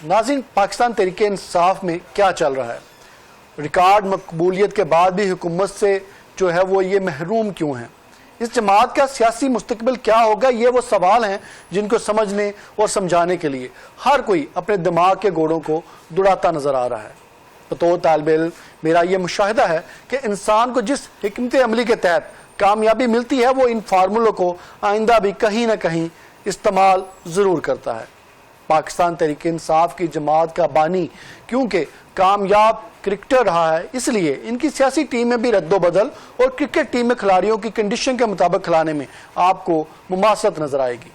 ناظرین، پاکستان تحریک انصاف میں کیا چل رہا ہے؟ ریکارڈ مقبولیت کے بعد بھی حکومت سے جو ہے وہ یہ محروم کیوں ہیں؟ اس جماعت کا سیاسی مستقبل کیا ہوگا؟ یہ وہ سوال ہیں جن کو سمجھنے اور سمجھانے کے لیے ہر کوئی اپنے دماغ کے گوڑوں کو دوڑاتا نظر آ رہا ہے۔ بطور طالب علم میرا یہ مشاہدہ ہے کہ انسان کو جس حکمت عملی کے تحت کامیابی ملتی ہے وہ ان فارمولوں کو آئندہ بھی کہیں نہ کہیں استعمال ضرور کرتا ہے۔ پاکستان تحریک انصاف کی جماعت کا بانی کیونکہ کامیاب کرکٹر رہا ہے، اس لیے ان کی سیاسی ٹیم میں بھی رد و بدل اور کرکٹ ٹیم میں کھلاڑیوں کی کنڈیشن کے مطابق کھلانے میں آپ کو مماثلت نظر آئے گی۔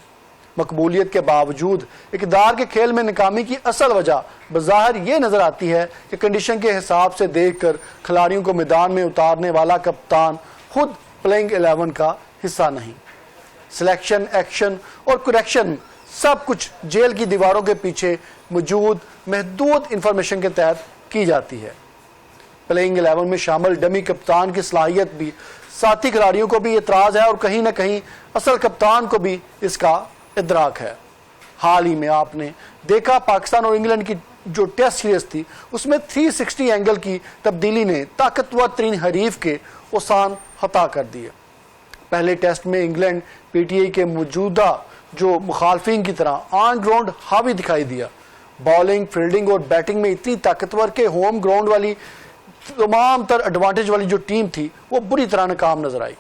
مقبولیت کے باوجود اقتدار کے کھیل میں ناکامی کی اصل وجہ بظاہر یہ نظر آتی ہے کہ کنڈیشن کے حساب سے دیکھ کر کھلاڑیوں کو میدان میں اتارنے والا کپتان خود پلینگ 11 کا حصہ نہیں۔ سلیکشن، ایکشن اور کریکشن سب کچھ جیل کی دیواروں کے پیچھے موجود محدود انفارمیشن کے تحت کی جاتی ہے۔ پلینگ 11 میں شامل ڈمی کپتان کی صلاحیت بھی ساتھی کھلاڑیوں کو بھی اعتراض ہے اور کہیں نہ کہیں اصل کپتان کو بھی اس کا ادراک ہے۔ حال ہی میں آپ نے دیکھا پاکستان اور انگلینڈ کی جو ٹیسٹ سیریز تھی اس میں 360 اینگل کی تبدیلی نے طاقتور ترین حریف کے اوسان خطا کر دیے۔ پہلے ٹیسٹ میں انگلینڈ پی ٹی آئی کے موجودہ جو مخالفین کی طرح آن گراؤنڈ حاوی دکھائی دیا۔ بالنگ، فیلڈنگ اور بیٹنگ میں اتنی طاقتور کہ ہوم گراؤنڈ والی تمام تر ایڈوانٹیج والی جو ٹیم تھی وہ بری طرح ناکام نظر آئی۔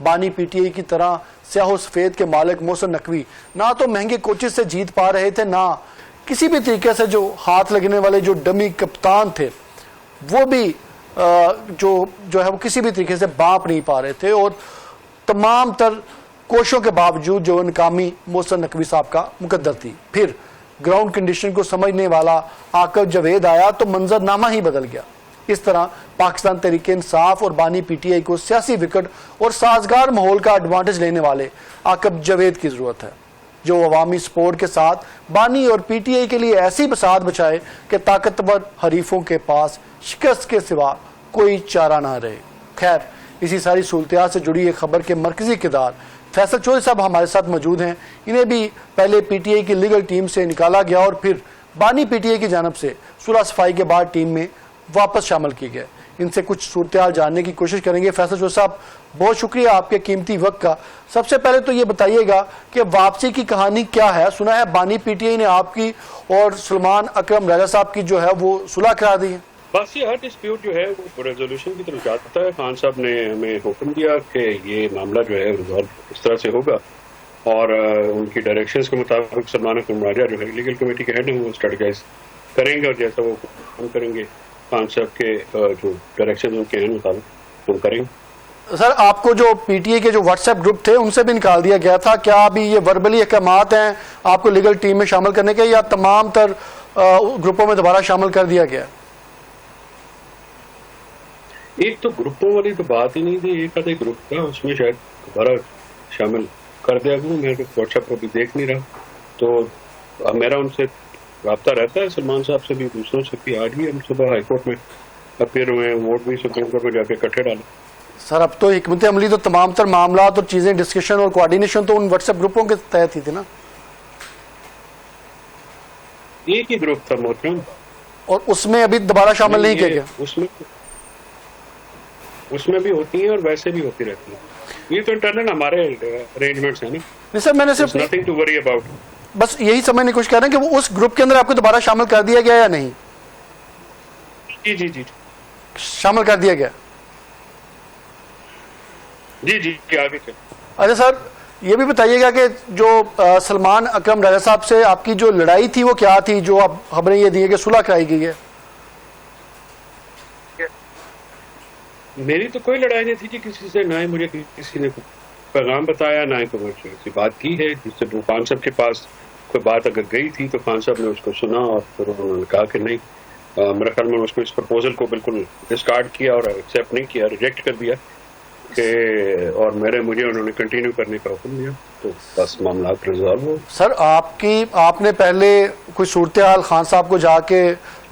بانی پی ٹی آئی کی طرح سیاہ و سفید کے مالک محسن نقوی نہ تو مہنگے کوچز سے جیت پا رہے تھے، نہ کسی بھی طریقے سے جو ہاتھ لگنے والے جو ڈمی کپتان تھے وہ بھی جو ہے وہ کسی بھی طریقے سے باپ نہیں پا رہے تھے، اور تمام تر کوششوں کے باوجود جو ناکامی محسن نقوی صاحب کا مقدر تھی۔ پھر گراؤنڈ کنڈیشن کو سمجھنے والا عاقب جاوید آیا تو منظر نامہ ہی بدل گیا۔ اس طرح پاکستان تحریک انصاف اور بانی پی ٹی آئی کو سیاسی وکٹ اور سازگار ماحول کا ایڈوانٹیج لینے والے عاقب جاوید کی ضرورت ہے، جو عوامی سپورٹ کے ساتھ بانی اور پی ٹی آئی کے لیے ایسی بساط بچائے کہ طاقتور حریفوں کے پاس شکست کے سوا کوئی چارہ نہ رہے۔ خیر، اسی ساری صورتحال سے جڑی ایک خبر کے مرکزی کردار فیصل چودھری صاحب ہمارے ساتھ موجود ہیں۔ انہیں بھی پہلے پی ٹی آئی کی لیگل ٹیم سے نکالا گیا اور پھر بانی پی ٹی آئی کی جانب سے صلح صفائی کے بعد ٹیم میں واپس شامل کی گئے۔ ان سے کچھ صورتحال جاننے کی کوشش کریں گے۔ فیصل چودھری صاحب، بہت شکریہ آپ کے قیمتی وقت کا۔ سب سے پہلے تو یہ بتائیے گا کہ واپسی کی کہانی کیا ہے؟ سنا ہے بانی پی ٹی آئی نے آپ کی اور سلمان اکرم ریزا صاحب کی جو ہے وہ صلح کرا دی ہے۔ بس یہ ہر ڈسپیوٹ جو ہے وہ ریزولوشن کی طرف جاتا ہے۔ خان صاحب نے ہمیں حکم دیا کہ یہ معاملہ جو ہے اس طرح سے ہوگا، اور ان کی ڈائریکشنز کے مطابق سلمان اکرم راجہ جو ہے لیگل کمیٹی کے ہیڈ ہیں وہ اسٹریٹجائز کریں گے، اور جیسا وہ ہم کریں گے خان صاحب کے جو ڈائریکشن ان کے ہیں مطابق ہم کریں گے۔ سر، آپ کو جو پی ٹی آئی کے جو واٹس ایپ گروپ تھے ان سے بھی نکال دیا گیا تھا، کیا ابھی یہ وربلی احکامات ہیں آپ کو لیگل ٹیم میں شامل کرنے کے، یا تمام تر گروپوں میں دوبارہ شامل کر دیا گیا؟ ایک تو گروپوں والی تو بات ہی نہیں تھی، ایک آدھے گروپ تھا اس میں شاید دوبارہ شامل کر دیا گیا۔ میں واٹس ایپ کو بھی دیکھ نہیں رہا، تو میرا ان سے رابطہ رہتا ہے، سلمان صاحب سے بھی، دوسروں سے بھی۔ آج بھی ہم صبح ہائی کورٹ میں اپیئر ہوئے ہیں، ووٹ بھی سپریم کورٹ میں جا کے اکٹھے ڈالے۔ سر، اب تو حکمت عملی تو تمام تر معاملات اور چیزیں ڈسکشن اور کوارڈینیشن تو ان واٹس ایپ گروپوں کے تحت ہی تھی نا؟ ایک ہی گروپ تھا محترم، اور اس میں ابھی دوبارہ شامل نہیں کیا گیا؟ اس میں بھی ہوتی ہیں اور ویسے بھی ہوتی رہتی ہیں، یہ تو انٹرنل ہمارے ارینجمنٹس ہیں نا۔ نہیں سر، میں نے صرف nothing to worry about۔ بس یہی سمجھنے کی کوشش کر رہے ہیں کہ وہ اس گروپ کے اندر آپ کو دوبارہ شامل کر دیا گیا یا نہیں؟ جی جی جی شامل کر دیا گیا؟ جی جی آگے چل۔ اچھا سر، یہ بھی بتائیے گا کہ جو سلمان اکرم ریزا صاحب سے آپ کی جو لڑائی تھی وہ کیا تھی، جو اب خبریں یہ دی ہے کہ صلح کرائی گئی ہے؟ میری تو کوئی لڑائی نہیں تھی جی کسی سے، نہ ہی مجھے کسی نے پیغام بتایا، نہ ہی کوئی ایسی بات کی ہے جس سے وہ خان صاحب کے پاس کوئی بات اگر گئی تھی تو خان صاحب نے اس کو سنا اور پھر انہوں نے کہا کہ نہیں، میرے خیال میں اس کو اس پرپوزل کو بالکل ڈسکارڈ کیا اور ایکسیپٹ نہیں کیا، ریجیکٹ کر دیا کہ، اور مجھے انہوں نے کنٹینیو کرنے کا حکم دیا، تو بس معاملات ریزالو ہو۔ سر، آپ نے پہلے کوئی صورتحال خان صاحب کو جا کے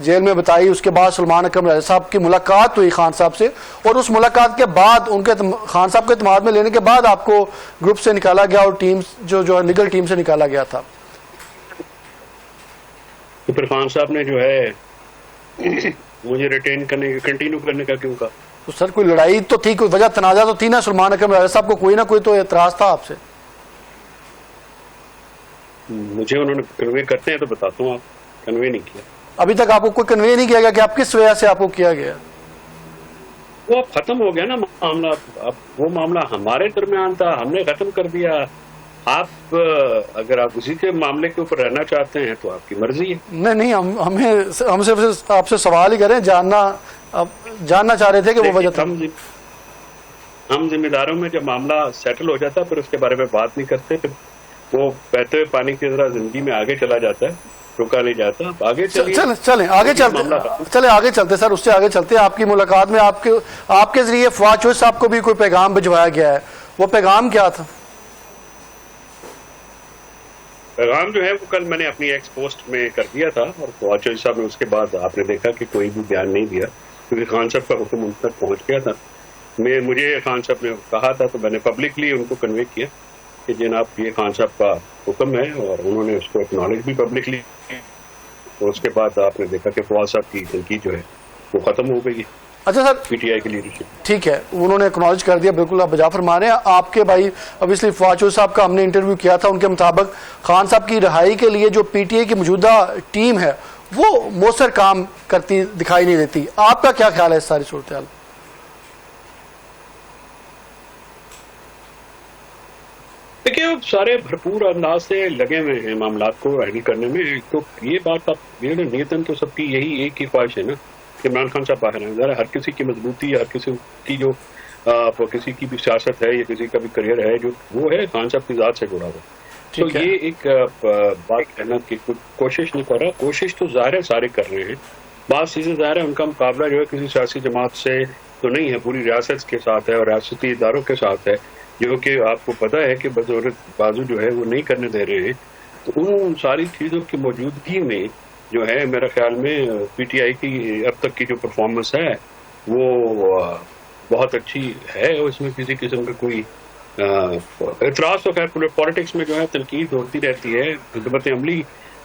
جیل میں بتائی، اس کے بعد سلمان اکرم ریزا صاحب کی ملاقات ہوئی خان صاحب سے، اور اس ملاقات کے بعد ان کے خان صاحب کو اعتماد میں لینے کے بعد آپ کو گروپ سے نکالا گیا اور ٹیم جو لیگل ٹیم سے نکالا گیا تھا۔ تو پھر خان صاحب نے جو ہے مجھے ریٹین کرنے کنٹینیو کرنے کا کیوں کہا؟ تو سر کوئی لڑائی تو تھی, کوئی وجہ تنازع تو تھی نا سلمان اکرم راجہ صاحب کو, کوئی نہ کوئی تو اعتراض تھا آپ سے. مجھے انہوں نے کنوے کرتے ہیں تو بتاتا ہوں, آپ کنوے نہیں کیا. ابھی تک آپ کو کوئی کنوے نہیں کیا گیا کہ آپ کس وجہ سے آپ کو کیا گیا؟ وہ اب ختم ہو گیا نا معاملہ, اب وہ معاملہ ہمارے درمیان تھا, ہم نے ختم کر دیا. آپ اگر آپ اسی کے معاملے کے اوپر رہنا چاہتے ہیں تو آپ کی مرضی ہے. نہیں, ہم صرف آپ سے سوال ہی کریں, جاننا چاہ رہے تھے کہ وہ وجہ تھا. ہم ذمہ داروں میں جب معاملہ سیٹل ہو جاتا ہے پھر اس کے بارے میں بات نہیں کرتے, پھر وہ بہتے ہوئے پانی کی طرح زندگی میں آگے چلا جاتا ہے, رکا نہیں جاتا. آگے چلیں آگے چلتے سر, اس سے آگے چلتے. آپ کی ملاقات میں آپ کے ذریعے فواد چوہدری صاحب کو بھی کوئی پیغام بھجوایا گیا ہے, وہ پیغام کیا تھا؟ پیغام جو ہے وہ کل میں نے اپنی ایکس پوسٹ میں کر دیا تھا, اور فواد چوہدری صاحب نے اس کے بعد آپ نے دیکھا کہ کوئی بھی بیان نہیں دیا, کیونکہ خان صاحب کا حکم ان تک پہنچ گیا تھا. مجھے خان صاحب نے کہا تھا تو میں نے پبلکلی ان کو کنوے کیا کہ جناب یہ خان صاحب کا حکم ہے, اور انہوں نے اس کو اکنالج بھی پبلکلی. تو اس کے بعد آپ نے دیکھا کہ فواد صاحب کی تنقید جو ہے وہ ختم ہو گئی. اچھا سر, پی ٹی آئی کی لیڈرشپ ٹھیک ہے, انہوں نے اکنالج کر دیا, بالکل آپ بجا فرما رہے ہیں. آپ کے بھائی اوبیسلی فواد چوہدری صاحب کا ہم نے انٹرویو کیا تھا, ان کے مطابق خان صاحب کی رہائی کے لیے جو پی ٹی آئی کی موجودہ ٹیم ہے وہ مؤثر کام کرتی دکھائی نہیں دیتی. آپ کا کیا خیال ہے اس ساری صورتحال؟ دیکھیے, وہ سارے بھرپور انداز سے لگے ہوئے ہیں معاملات کو ہینڈل کرنے میں. تو یہ بات آپ نیتن تو سب کی یہی ایک ہی خواہش ہے نا کہ عمران خان صاحب باہر ہیں. ہر کسی کی مضبوطی, ہر کسی کی جو کسی کی بھی سیاست ہے یا کسی کا بھی کریئر ہے جو وہ ہے خان صاحب کی ذات سے جڑا ہوا. تو یہ ایک بات ہے نا کہ کوشش نہیں کر رہا, کوشش تو ظاہر ہے سارے کر رہے ہیں. بعض چیزیں ظاہر ہے ان کا مقابلہ جو ہے کسی سیاسی جماعت سے تو نہیں ہے, پوری ریاست کے ساتھ ہے اور ریاستی اداروں کے ساتھ ہے, جو کہ آپ کو پتہ ہے کہ بذورت بازو جو ہے وہ نہیں کرنے دے رہے ہیں. تو ان ساری چیزوں کی موجودگی میں جو ہے میرا خیال میں پی ٹی آئی کی اب تک کی جو پرفارمنس ہے وہ بہت اچھی ہے. اس میں کسی قسم کا کوئی اعتراض تو خیر پالیٹکس میں جو ہے تنقید ہوتی رہتی ہے, خدمت عملی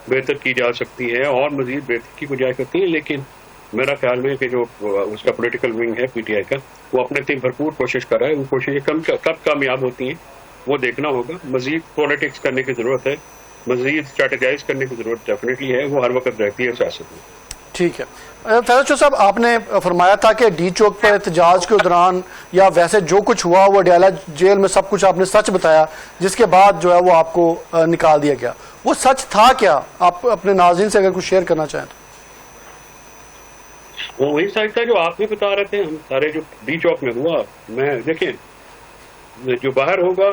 بہتر کی جا سکتی ہے اور مزید بہتر کی گنجائش ہوتی ہے, لیکن میرا خیال میں کہ جو اس کا پولیٹیکل ونگ ہے پی ٹی آئی کا وہ اپنے تین بھرپور کوشش کر رہا ہے. وہ کوششیں کب کامیاب ہوتی ہیں وہ دیکھنا ہوگا. مزید پولیٹکس کرنے کی ضرورت ہے, مزید اسٹریٹجائز کرنے کی ضرورت ڈیفینیٹلی ہے, وہ ہر وقت رہتی ہے سیاست میں. ٹھیک ہے. فیض چوہدری صاحب, آپ نے فرمایا تھا کہ ڈی چوک پر احتجاج کے دوران یا ویسے جو کچھ ہوا وہ ڈیالہ جیل میں سب کچھ آپ نے سچ بتایا, جس کے بعد جو ہے وہ آپ کو نکال دیا گیا. وہ سچ تھا کیا؟ آپ اپنے ناظرین سے اگر کچھ شیئر کرنا چاہیں تو. وہ وہی سچ تھا جو آپ بھی بتا رہے تھے. ہم سارے جو ڈی چوک میں ہوا, میں دیکھیں جو باہر ہوگا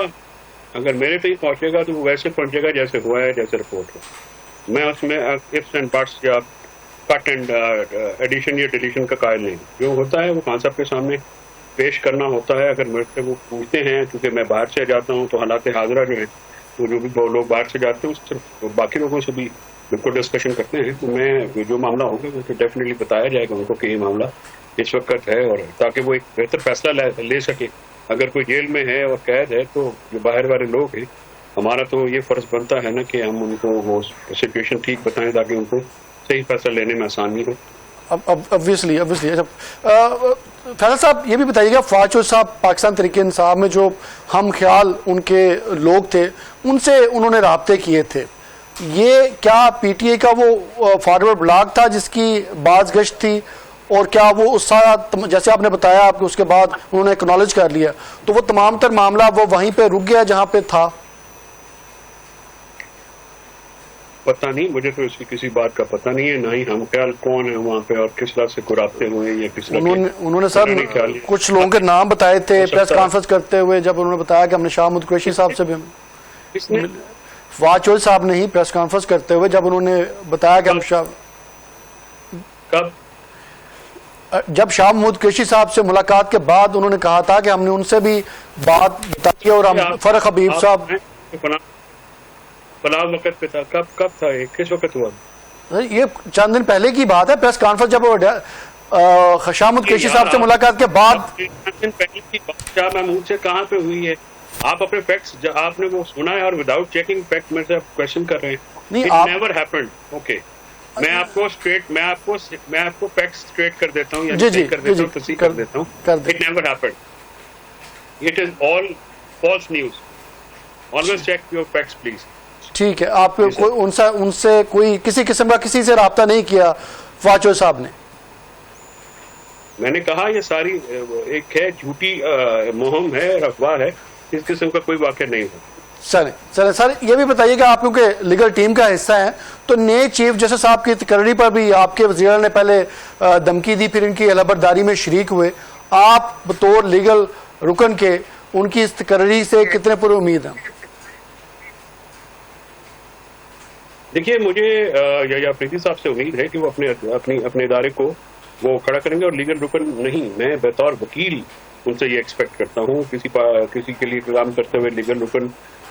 اگر میرے تک پہنچے گا تو وہ ویسے پہنچے گا جیسے ہوا ہے, جیسے رپورٹ ہو. میں اس میں ifs اینڈ بٹس یا کٹ اینڈ ایڈیشن یا ڈیلیشن کا قائل نہیں. جو ہوتا ہے وہ خان صاحب کے سامنے پیش کرنا ہوتا ہے. اگر مجھ سے وہ پوچھتے ہیں, کیونکہ میں باہر سے جاتا ہوں تو حالات حاضرہ جو ہیں وہ جو بھی لوگ باہر سے جاتے ہیں صرف باقی لوگوں سے بھی بالکل ڈسکشن کرتے ہیں. تو میں جو معاملہ ہوگا وہ تو ڈیفینیٹلی بتایا جائے گا ان کو کہ یہ معاملہ اس وقت ہے, اور تاکہ وہ ایک بہتر فیصلہ لے سکے. اگر کوئی جیل میں ہے اور قید ہے تو جو باہر والے لوگ ہیں ہمارا تو یہ فرض بنتا ہے نا کہ ہم ان کو وہ سچویشن ٹھیک بتائیں تاکہ ان کو صحیح فیصلہ لینے میں آسانی ہو. obviously فیض صاحب یہ بھی بتائیے گا, فواد چوہدری صاحب پاکستان تحریک انصاف میں جو ہم خیال ان کے لوگ تھے ان سے انہوں نے رابطے کیے تھے, یہ کیا پی ٹی آئی کا وہ فارورڈ بلاک تھا جس کی باز گشت تھی, اور کیا وہ اس سارا جیسے آپ نے بتایا آپ کو اس کے بعد انہوں نے اکنالج کر لیا, تو وہ تمام تر معاملہ وہ وہیں پہ رک گیا جہاں پہ تھا؟ پتہ نہیں, مجھے تو اس کی کسی بات کا پتہ نہیں ہے, نہ ہی ہم خیال کون ہے وہاں پہ اور کس طرح سے رابطے ہوئے یا کس طرح. انہوں نے سر کچھ لوگوں کے نام بتائے تھے پریس کانفرنس کرتے ہوئے, جب انہوں نے بتایا کہ ہم نے شاہ محمود قریشی صاحب سے بھی, فواد چوہدری صاحب نے ہی پریس کانفرنس کرتے ہوئے جب انہوں نے بتایا کہ ہم جب شاہ محمود قریشی صاحب سے ملاقات کے بعد انہوں نے کہا تھا کہ ہم نے ان سے بھی بات بتائی, اور ہم فرق حبیب صاحب فلاں وقت پہ تھا. کب تھا یہ, کس وقت ہوا؟ یہ چند دن پہلے کی بات ہے, پریس کانفرنس جب شاہ محمود قریشی صاحب سے ملاقات کے بعد. چند دن پہلے کی بات شاہ محمود سے کہاں پہ ہوئی ہے؟ آپ اپنے فیکٹس آپ نے وہ سنا ہے اور وداؤٹ چیکنگ فیکٹ میں سے آپ کوشچن کر رہے ہیں. نہیں, نیور ہیپنڈ. اوکے, میں آپ کو فیکٹس اسٹریٹ کر دیتا ہوں یا کر دیتا ہوں تصحیح کر دیتا ہوں. It never happened. It is all false news. Always check your facts, please. ٹھیک ہے. آپ ان سے کوئی کسی قسم کا کسی سے رابطہ نہیں کیا فواد چودھری صاحب نے؟ میں نے کہا یہ ساری ایک ہے جھوٹی مہم ہے اور افواہ ہے. اس قسم کا کوئی واقعہ نہیں ہو. چلیں سر یہ بھی بتائیے کہ آپ کیونکہ لیگل ٹیم کا حصہ ہیں تو نئے چیف جسٹس صاحب کی تقرری پر بھی آپ کے وزیر نے پہلے دھمکی دی, پھر ان کی علبرداری میں شریک ہوئے. آپ بطور لیگل رکن کے ان کی اس تقرری سے کتنے پر امید ہیں؟ دیکھیے مجھے یا پریتی صاحب سے امید ہے کہ وہ اپنے ادارے کو وہ کھڑا کریں گے, اور لیگل رکن نہیں, میں بطور وکیل ان سے یہ ایکسپیکٹ کرتا ہوں. کسی کے لیے کام کرتے ہوئے لیگل رکن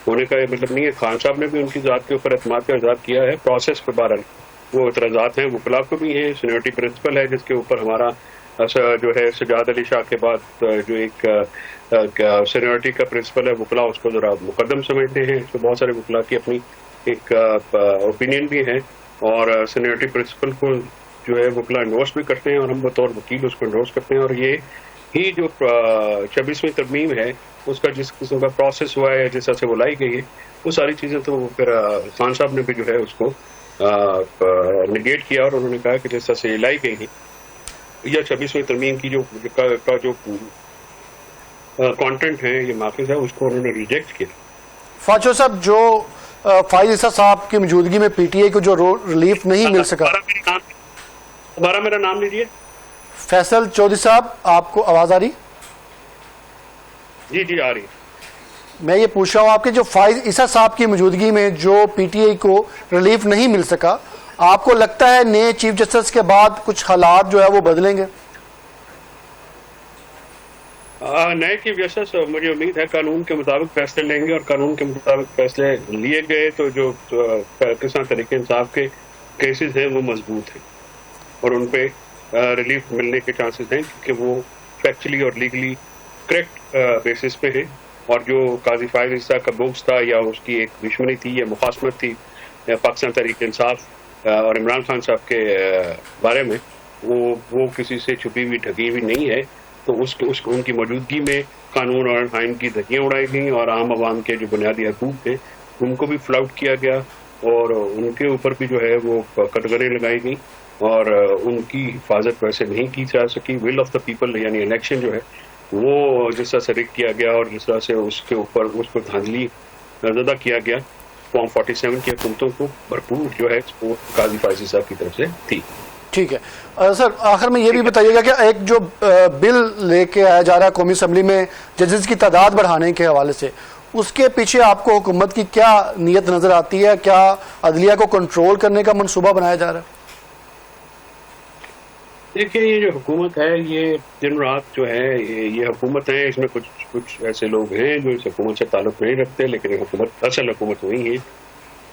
ہونے کا مطلب نہیں ہے. خان صاحب نے بھی ان کی ذات کے اوپر اعتماد کا اظہار کیا ہے. پروسیس پر بہرحال وہ اعتراضات ہیں, وکلاء کو بھی ہیں. سینیورٹی پرنسپل ہے جس کے اوپر ہمارا جو ہے سجاد علی شاہ کے بعد جو ایک سینیورٹی کا پرنسپل ہے, وکلاء اس کو ذرا مقدم سمجھتے ہیں. اس میں بہت سارے وکلاء کی اپنی ایک اوپینین بھی ہے, اور سینیورٹی پرنسپل کو جو ہے وکلاء انڈورس بھی کرتے ہیں, اور ہم بطور وکیل اس کو انڈورس کرتے ہیں. اور یہ ہی جو 26ویں ترمیم ہے اس کا جس قسم کا پروسیس ہوا ہے, جس طرح سے وہ لائی گئی ہے, وہ ساری چیزیں تو پھر خان صاحب نے بھی جو ہے اس کو نگیٹ کیا, اور انہوں نے کہا کہ جس طرح سے یہ لائی گئی ہے یا 26ویں ترمیم کی جو کانٹینٹ ہے یہ ماخذ ہے, اس کو انہوں نے ریجیکٹ کیا. فواد چودھری صاحب جو فائز عیسیٰ صاحب کی موجودگی میں پی ٹی آئی کو جو ریلیف نہیں مل سکا, دوبارہ میرا نام لیجیے. فیصل چودھری صاحب, آپ کو آواز آ رہی؟ جی آ رہی. میں یہ پوچھ رہا ہوں آپ کے جو فائز عیسیٰ صاحب کی موجودگی میں جو پی ٹی آئی کو ریلیف نہیں مل سکا, آپ کو لگتا ہے نئے چیف جسٹس کے بعد کچھ حالات جو ہے وہ بدلیں گے؟ نئے چیف جسٹس مجھے امید ہے قانون کے مطابق فیصلے لیں گے, اور قانون کے مطابق فیصلے لیے گئے تو جو پاکستان تحریک انصاف کے کیسز ہیں وہ مضبوط ہیں, اور ان پہ ریلیف ملنے کے چانسز ہیں کیونکہ وہ فیکچولی اور لیگلی کریکٹ بیسس پہ ہیں. اور جو قاضی فائز عیسیٰ کا بغض تھا یا اس کی ایک دشمنی تھی یا مخاصمت تھی پاکستان تحریک انصاف اور عمران خان صاحب کے بارے میں, وہ کسی سے چھپی ہوئی ڈھکی ہوئی نہیں ہے. تو ان کی موجودگی میں قانون اور آئین کی دھجیاں اڑائی گئیں, اور عام عوام کے جو بنیادی حقوق تھے ان کو بھی فلاؤٹ کیا گیا, اور ان کے اوپر بھی جو ہے وہ کٹگریں لگائی گئیں, اور ان کی حفاظت ویسے نہیں کی جا سکی. ول آف دا پیپل یعنی الیکشن جو ہے وہ جس طرح سے رک کیا گیا, اور جس طرح سے اس کے اوپر اس کو دھاندلی زدہ کیا گیا, فارم 47 کی حکومتوں کو بھرپور جو ہے سپورٹ قاضی فائز صاحب کی طرف سے تھی. ٹھیک ہے سر, آخر میں یہ بھی بتائیے گا کہ ایک جو بل لے کے آیا جا رہا ہے قومی اسمبلی میں ججز کی تعداد بڑھانے کے حوالے سے, اس کے پیچھے آپ کو حکومت کی کیا نیت نظر آتی ہے؟ کیا عدلیہ کو کنٹرول کرنے کا منصوبہ بنایا جا رہا ہے؟ دیکھیے یہ جو حکومت ہے یہ دن رات جو ہے یہ حکومت ہے, اس میں کچھ ایسے لوگ ہیں جو اس حکومت سے تعلق نہیں رکھتے, لیکن حکومت اصل حکومت وہی ہے.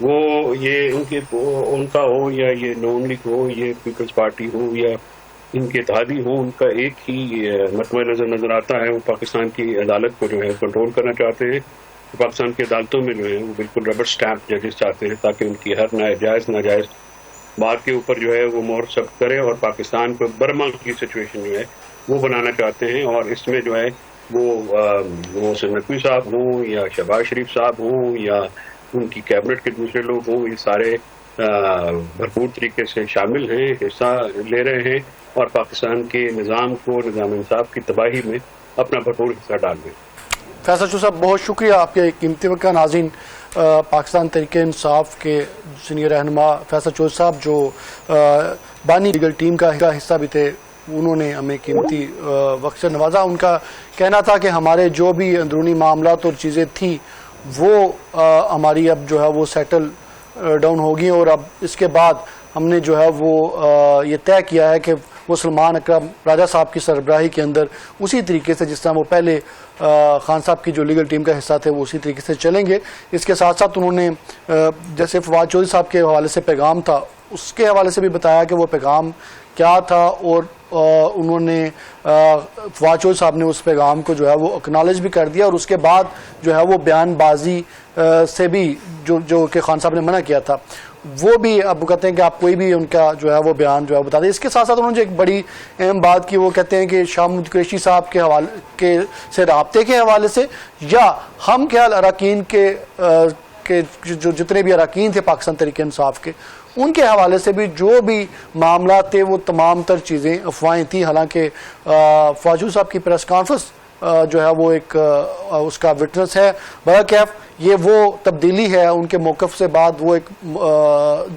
وہ یہ ان کا ہو یا یہ نون لیگ ہو, یہ پیپلز پارٹی ہو یا ان کے اتحادی ہو, ان کا ایک ہی مطمع نظر آتا ہے. وہ پاکستان کی عدالت کو جو ہے کنٹرول کرنا چاہتے ہیں. پاکستان کی عدالتوں میں جو ہے وہ بالکل ربر سٹیمپ ججز چاہتے ہیں, تاکہ ان کی ہر ناجائز بات کے اوپر جو ہے وہ مہر ثبت کرے, اور پاکستان کو برما کی سچویشن جو ہے وہ بنانا چاہتے ہیں. اور اس میں جو ہے وہ محسن نقوی صاحب ہوں یا شہباز شریف صاحب ہوں یا ان کی کیبنٹ کے دوسرے لوگ ہوں, یہ سارے بھرپور طریقے سے شامل ہیں, حصہ لے رہے ہیں, اور پاکستان کے نظام کو, نظام انصاف کی تباہی میں اپنا بھرپور حصہ ڈال رہے ہیں. فیصل چودھری صاحب بہت شکریہ آپ کے قیمتی وقت کا. ناظرین, پاکستان تحریک انصاف کے سینئر رہنما فیصل چودھری صاحب جو بانی لیگل ٹیم کا حصہ بھی تھے, انہوں نے ہمیں قیمتی وقت سے نوازا. ان کا کہنا تھا کہ ہمارے جو بھی اندرونی معاملات اور چیزیں تھیں وہ ہماری اب جو ہے وہ سیٹل ڈاؤن ہوگی, اور اب اس کے بعد ہم نے جو ہے وہ یہ طے کیا ہے کہ وہ سلمان اکرم راجہ صاحب کی سربراہی کے اندر اسی طریقے سے جس طرح وہ پہلے خان صاحب کی جو لیگل ٹیم کا حصہ تھے وہ اسی طریقے سے چلیں گے. اس کے ساتھ ساتھ انہوں نے جیسے فواد چودھری صاحب کے حوالے سے پیغام تھا, اس کے حوالے سے بھی بتایا کہ وہ پیغام کیا تھا, اور انہوں نے فواد چودھری صاحب نے اس پیغام کو جو ہے وہ اکنالج بھی کر دیا, اور اس کے بعد جو ہے وہ بیان بازی سے بھی جو کہ خان صاحب نے منع کیا تھا وہ بھی اب کہتے ہیں کہ آپ کوئی بھی ان کا جو ہے وہ بیان جو ہے بتا دیں. اس کے ساتھ ساتھ انہوں نے ایک بڑی اہم بات کی, وہ کہتے ہیں کہ شاہ محمود قریشی صاحب کے حوالے سے رابطے کے حوالے سے یا ہم خیال اراکین کے جو جتنے بھی اراکین تھے پاکستان تحریک انصاف کے, ان کے حوالے سے بھی جو بھی معاملات تھے وہ تمام تر چیزیں افواہیں تھیں. حالانکہ فواز صاحب کی پریس کانفرنس جو ہے وہ ایک اس کا وٹنس ہے. بہرکیف یہ وہ تبدیلی ہے ان کے موقف سے بعد, وہ ایک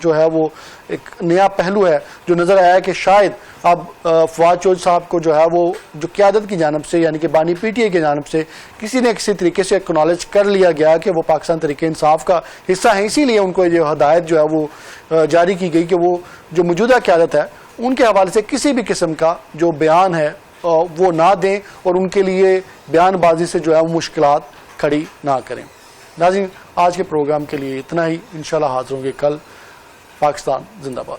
جو ہے وہ ایک نیا پہلو ہے جو نظر آیا کہ شاید اب فواد چودھری صاحب کو جو ہے وہ جو قیادت کی جانب سے یعنی کہ بانی پی ٹی آئی کی جانب سے کسی نہ کسی طریقے سے اکنالج کر لیا گیا کہ وہ پاکستان تحریک انصاف کا حصہ ہیں. اسی لیے ان کو یہ ہدایت جو ہے وہ جاری کی گئی کہ وہ جو موجودہ قیادت ہے ان کے حوالے سے کسی بھی قسم کا جو بیان ہے وہ نہ دیں اور ان کے لیے بیان بازی سے جو ہے وہ مشکلات کھڑی نہ کریں. ناظرین, آج کے پروگرام کے لیے اتنا ہی. انشاءاللہ حاضر ہوں گے کل. پاکستان زندہ باد.